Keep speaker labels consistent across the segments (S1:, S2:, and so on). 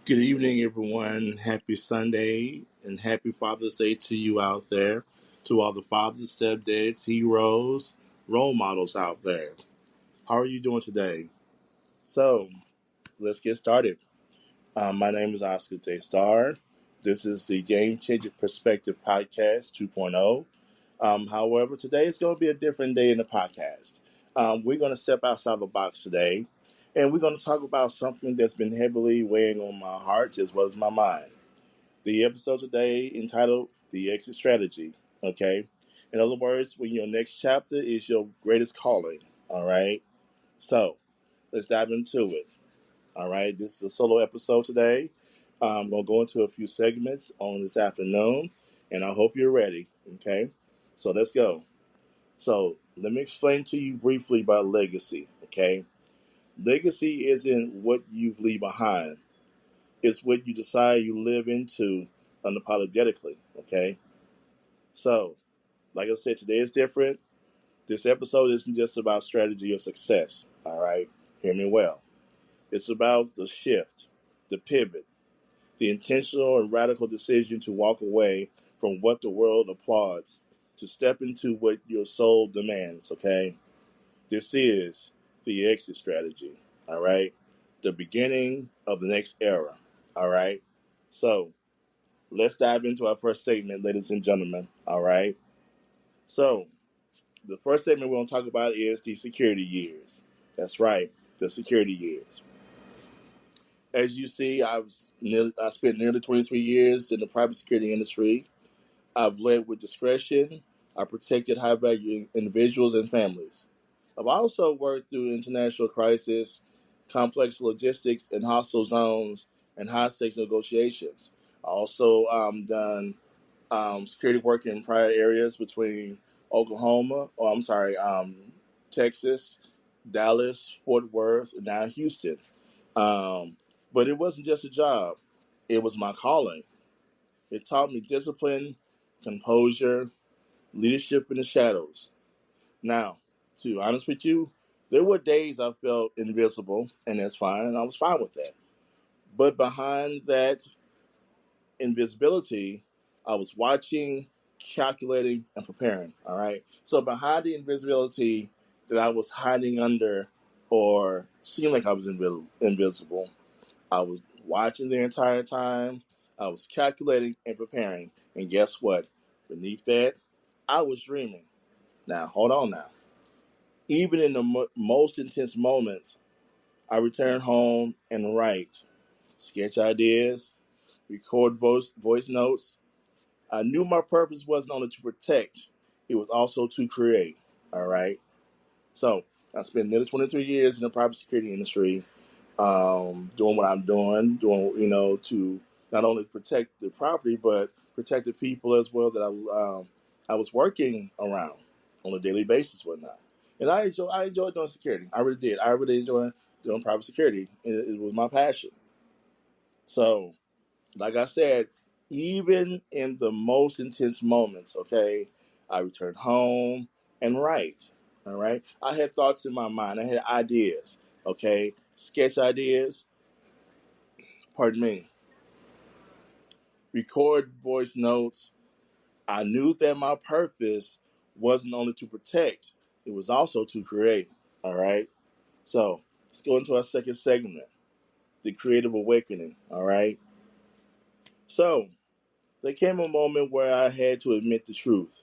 S1: Good evening, everyone. Happy Sunday and happy Father's Day to you out there, to all the fathers, stepdads, heroes, role models out there. How are you doing today? So, let's get started. My name is Oscar J. Starr. This is the GameChanger Perspective Podcast 2.0. However, today is going to be a different day in the podcast. We're going to step outside the box today, and we're going to talk about something that's been heavily weighing on my heart as well as my mind. The episode today entitled The Exit Strategy. Okay. In other words, when your next chapter is your greatest calling. All right. So let's dive into it. All right. This is a solo episode today. I'm going to go into a few segments on this afternoon, and I hope you're ready. Okay. So let's go. So let me explain to you briefly about legacy. Okay. Legacy isn't what you leave behind. It's what you decide you live into unapologetically. Okay. So, like I said, today is different. This episode isn't just about strategy or success. All right. Hear me well. It's about the shift, the pivot, the intentional and radical decision to walk away from what the world applauds, to step into what your soul demands. Okay. This is the exit strategy. All right. The beginning of the next era. All right. So, let's dive into our first statement, ladies and gentlemen. All right. So, the first statement we're going to talk about is the security years. That's right, the security years. As you see, I spent nearly 23 years in the private security industry. I've led with discretion. I protected high value individuals and families. I've also worked through international crisis, complex logistics in hostile zones, and high stakes negotiations. I also done security work in prior areas between Texas, Dallas, Fort Worth, and now Houston. Um, but it wasn't just a job; it was my calling. It taught me discipline, composure, leadership in the shadows. Now, to be honest with you, there were days I felt invisible, and that's fine, and I was fine with that. But behind that invisibility, I was watching, calculating, and preparing. All right. So behind the invisibility that I was hiding under or seemed like I was invisible, I was watching the entire time. I was calculating and preparing. And guess what? Beneath that, I was dreaming. Now, hold on now. Even in the most intense moments, I return home and write, sketch ideas, record voice notes. I knew my purpose wasn't only to protect, it was also to create. All right. So I spent nearly 23 years in the private security industry, doing what I'm doing, to not only protect the property, but protect the people as well that I was working around on a daily basis, whatnot. And I enjoy doing security. I really did. I really enjoy doing private security. It was my passion. So, like I said, even in the most intense moments, okay, I returned home and write. All right. I had thoughts in my mind. I had ideas, okay, sketch ideas, pardon me, record voice notes. I knew that my purpose wasn't only to protect, it was also to create. All right. So let's go into our second segment, the creative awakening. All right. So there came a moment where I had to admit the truth.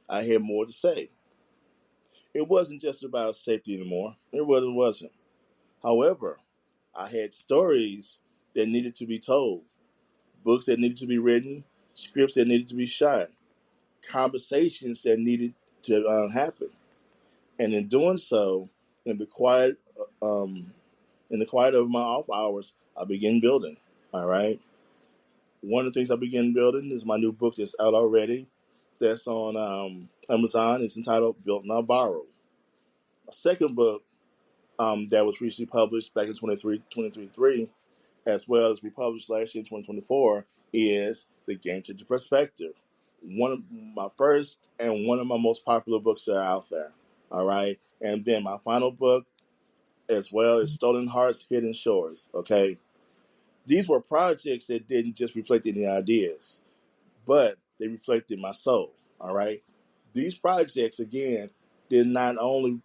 S1: I had more to say. It wasn't just about safety anymore. It really wasn't. However, I had stories that needed to be told, books that needed to be written, scripts that needed to be shot, conversations that needed to happen. And in doing so, in the quiet, um, in the quiet of my off hours, I began building. All right. One of the things I began building is my new book that's out already. That's on Amazon. It's entitled "Built Not Borrowed." A second book that was recently published back in 2023, as well as we published last year in 2024, is The GameChanger Perspective. One of my first and one of my most popular books that are out there. All right. And then my final book as well is Stolen Hearts, Hidden Shores. Okay. These were projects that didn't just reflect any ideas, but they reflected my soul. All right. These projects, again, did not only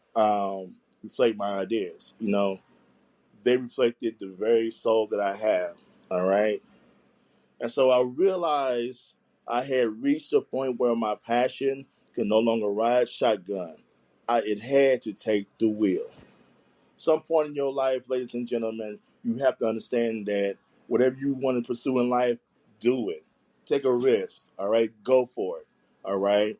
S1: reflect my ideas, they reflected the very soul that I have. All right. And so I realized I had reached a point where my passion could no longer ride shotgun. It had to take the wheel. Some point in your life, ladies and gentlemen, you have to understand that whatever you want to pursue in life, do it. Take a risk. All right. Go for it. All right.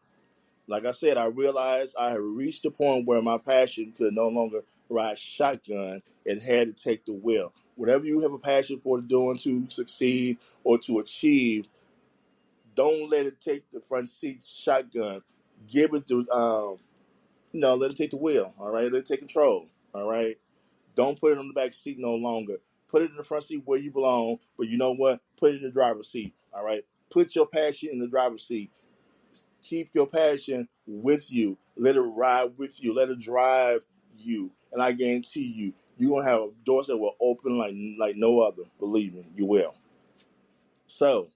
S1: Like I said, I realized I had reached a point where my passion could no longer ride shotgun and had to take the wheel. Whatever you have a passion for doing to succeed or to achieve, don't let it take the front seat shotgun. Give it to, let it take the wheel. All right. Let it take control. All right. Don't put it on the back seat no longer. Put it in the front seat where you belong. But you know what? Put it in the driver's seat. All right. Put your passion in the driver's seat. Keep your passion with you. Let it ride with you. Let it drive you. And I guarantee you, you're going to have doors that will open like no other. Believe me, you will. So,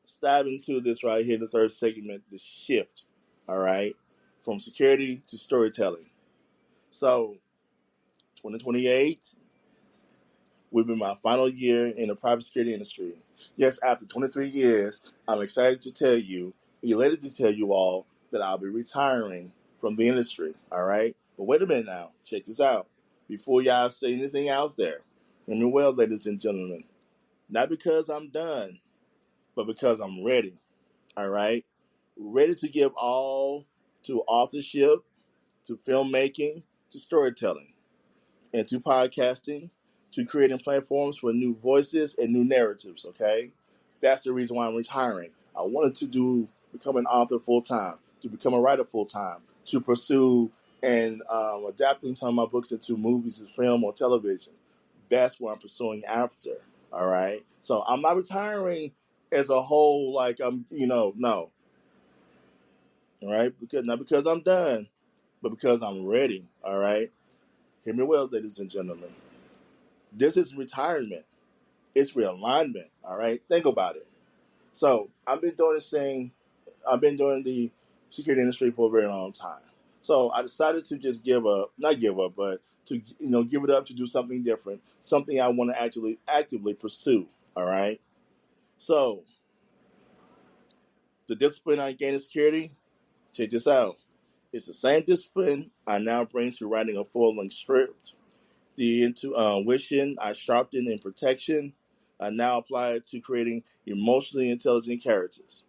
S1: let's dive into this right here, the third segment, the shift. All right. From security to storytelling. So, 2028 will be my final year in the private security industry. Yes, after 23 years, I'm excited to tell you, elated to tell you all that I'll be retiring from the industry. All right. But wait a minute now. Check this out. Before y'all say anything out there, hear me well, ladies and gentlemen. Not because I'm done, but because I'm ready. All right. Ready to give all to authorship, to filmmaking, to storytelling, and to podcasting, to creating platforms for new voices and new narratives, okay? That's the reason why I'm retiring. I wanted to become an author full time, to become a writer full time, to pursue and adapting some of my books into movies and film or television. That's what I'm pursuing after, all right? So I'm not retiring as a whole, like no, all right? Not because I'm done, but because I'm ready, all right? Hear me well, ladies and gentlemen. This is retirement. It's realignment. All right. Think about it. So I've been doing this thing. I've been doing the security industry for a very long time. So I decided to just not give up, but to give it up to do something different, something I want to actually actively pursue. All right. So the discipline I gained in security, check this out. It's the same discipline I now bring to writing a full-length script. The intuition I sharpened in protection, I now apply it to creating emotionally intelligent characters.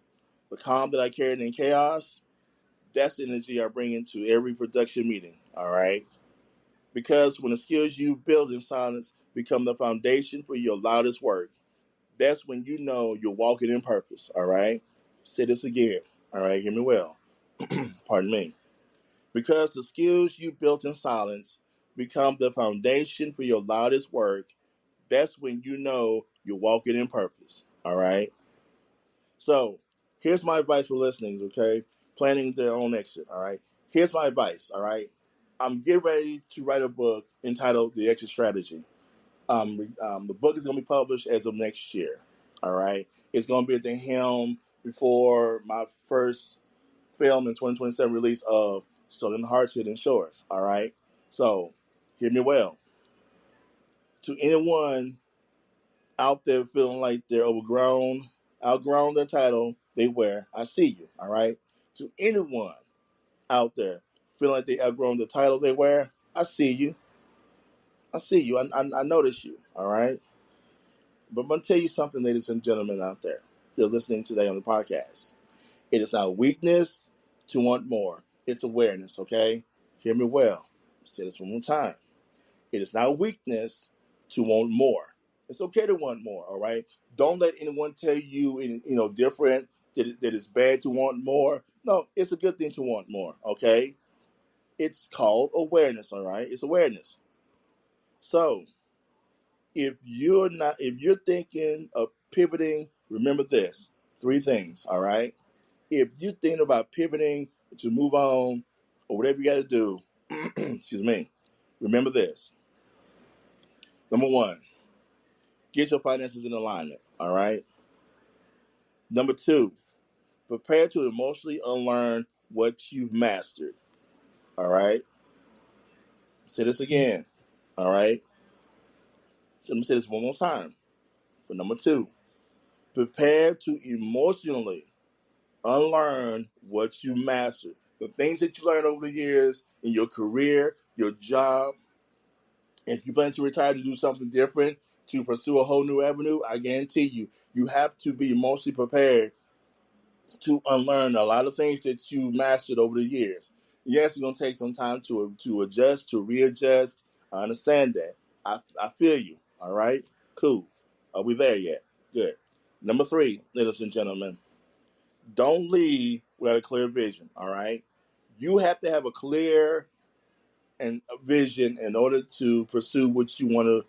S1: The calm that I carried in chaos, that's the energy I bring into every production meeting, all right? Because when the skills you build in silence become the foundation for your loudest work, that's when you know you're walking in purpose, all right? Say this again, all right? Hear me well. Pardon me. Because the skills you built in silence become the foundation for your loudest work, that's when you know you're walking in purpose. All right. So here's my advice for listeners, okay? Planning their own exit. All right. Here's my advice. All right. I'm getting ready to write a book entitled The Exit Strategy. The book is going to be published as of next year. All right. It's going to be at the helm before my first film in 2027 release of Stolen Hearts, Hidden Shores. All right. So hear me well. To anyone out there feeling like they're outgrown their title they wear, I see you, all right? To anyone out there feeling like they outgrown the title they wear, I see you. I see you. I notice you, all right? But I'm going to tell you something, ladies and gentlemen out there. You're listening today on the podcast. It is not weakness to want more. It's awareness, okay? Hear me well. I'll say this one more time. It is not weakness to want more. It's okay to want more, all right? Don't let anyone tell you, different, that it's bad to want more. No, it's a good thing to want more, okay? It's called awareness, all right? It's awareness. So, if you're thinking of pivoting, remember this, three things, all right? If you're thinking about pivoting to move on or whatever you got to do, excuse me, remember this. Number one, Get your finances in alignment. All right. Number 2, prepare to emotionally unlearn what you've mastered. All right. Say this again. All right. So let me say this one more time. For number 2, prepare to emotionally unlearn what you mastered. The things that you learned over the years in your career, your job. If you plan to retire to do something different, to pursue a whole new avenue, I guarantee you, you have to be emotionally prepared to unlearn a lot of things that you mastered over the years. Yes, it's going to take some time to adjust, to readjust. I understand that. I feel you. All right? Cool. Are we there yet? Good. Number 3, ladies and gentlemen, don't leave without a clear vision. All right? You have to have a clear and a vision in order to pursue what you want to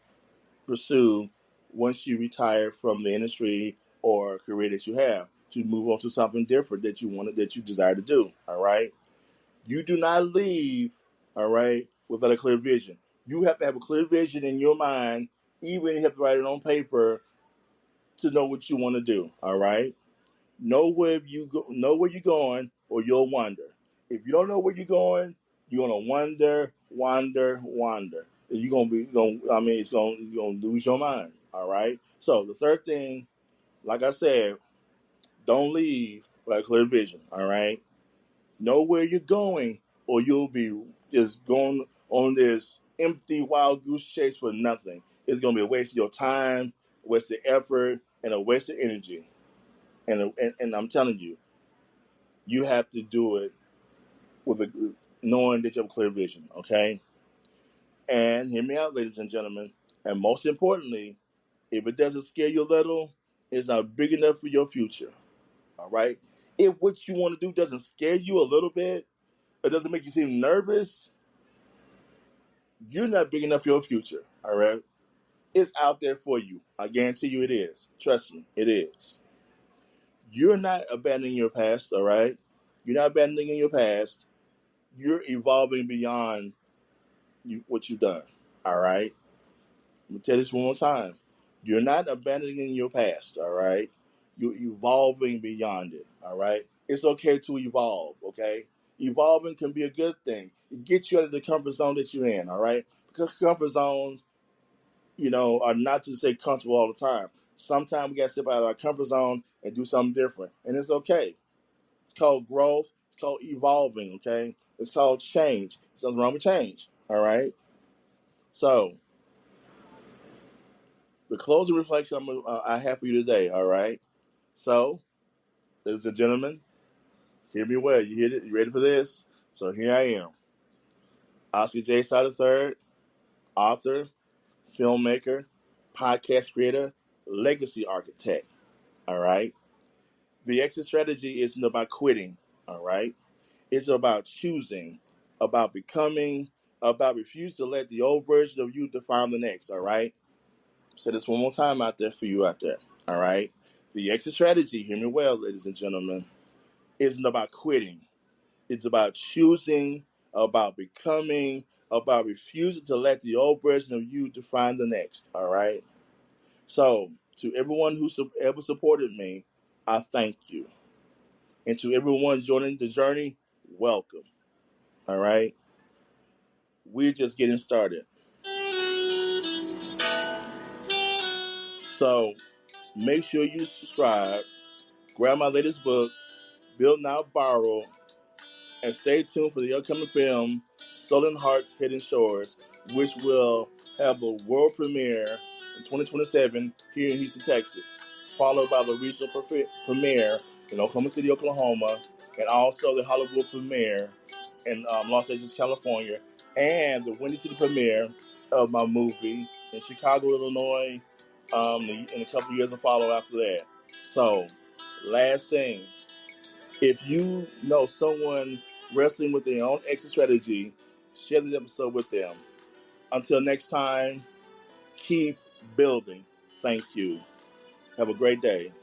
S1: pursue once you retire from the industry or career that you have, to move on to something different that you desire to do. All right. You do not leave, all right, without a clear vision. You have to have a clear vision in your mind, even if you have to write it on paper to know what you want to do. All right. Know where you're going, or you'll wander. If you don't know where you're going, you're gonna wander. You're gonna lose your mind. All right. So the third thing, like I said, don't leave without a clear vision. All right. Know where you're going, or you'll be just going on this empty wild goose chase for nothing. It's gonna be a waste of your time, a waste of effort, and a waste of energy. And I'm telling you, you have to do it with knowing that you have a clear vision, okay? And hear me out, ladies and gentlemen. And most importantly, if it doesn't scare you a little, it's not big enough for your future, all right? If what you want to do doesn't scare you a little bit, it doesn't make you seem nervous, you're not big enough for your future, all right? It's out there for you. I guarantee you it is. Trust me, it is. You're not abandoning your past, all right? You're not abandoning your past. You're evolving beyond what you've done. All right. Let me tell you this one more time. You're not abandoning your past. All right. You're evolving beyond it. All right. It's okay to evolve. Okay. Evolving can be a good thing. It gets you out of the comfort zone that you're in. All right. Because comfort zones, are not to say comfortable all the time. Sometimes we got to step out of our comfort zone and do something different. And it's okay. It's called growth. It's called evolving. Okay. It's called change. There's nothing wrong with change. All right. So, the closing reflection I have for you today, all right? So, ladies and gentlemen, hear me well. You hear it? You ready for this? So, here I am. Oscar J. Starr III, author, filmmaker, podcast creator, legacy architect, all right? The exit strategy isn't about quitting, all right? It's about choosing, about becoming, about refusing to let the old version of you define the next, all right? Say this one more time out there for you out there. All right. The exit strategy, hear me well, ladies and gentlemen, isn't about quitting. It's about choosing, about becoming, about refusing to let the old version of you define the next. All right. So, to everyone who ever supported me, I thank you. And to everyone joining the journey, welcome. All right. We're just getting started. So, make sure you subscribe, grab my latest book, Build Now Borrow, and stay tuned for the upcoming film, Stolen Hearts, Hidden Shores, which will have a world premiere in 2027 here in Houston, Texas, followed by the regional premiere in Oklahoma City, Oklahoma, and also the Hollywood premiere in Los Angeles, California, and the Windy City premiere of my movie in Chicago, Illinois, in a couple of years to follow after that. So, last thing, if you know someone wrestling with their own exit strategy, share this episode with them. Until next time, keep building. Thank you. Have a great day.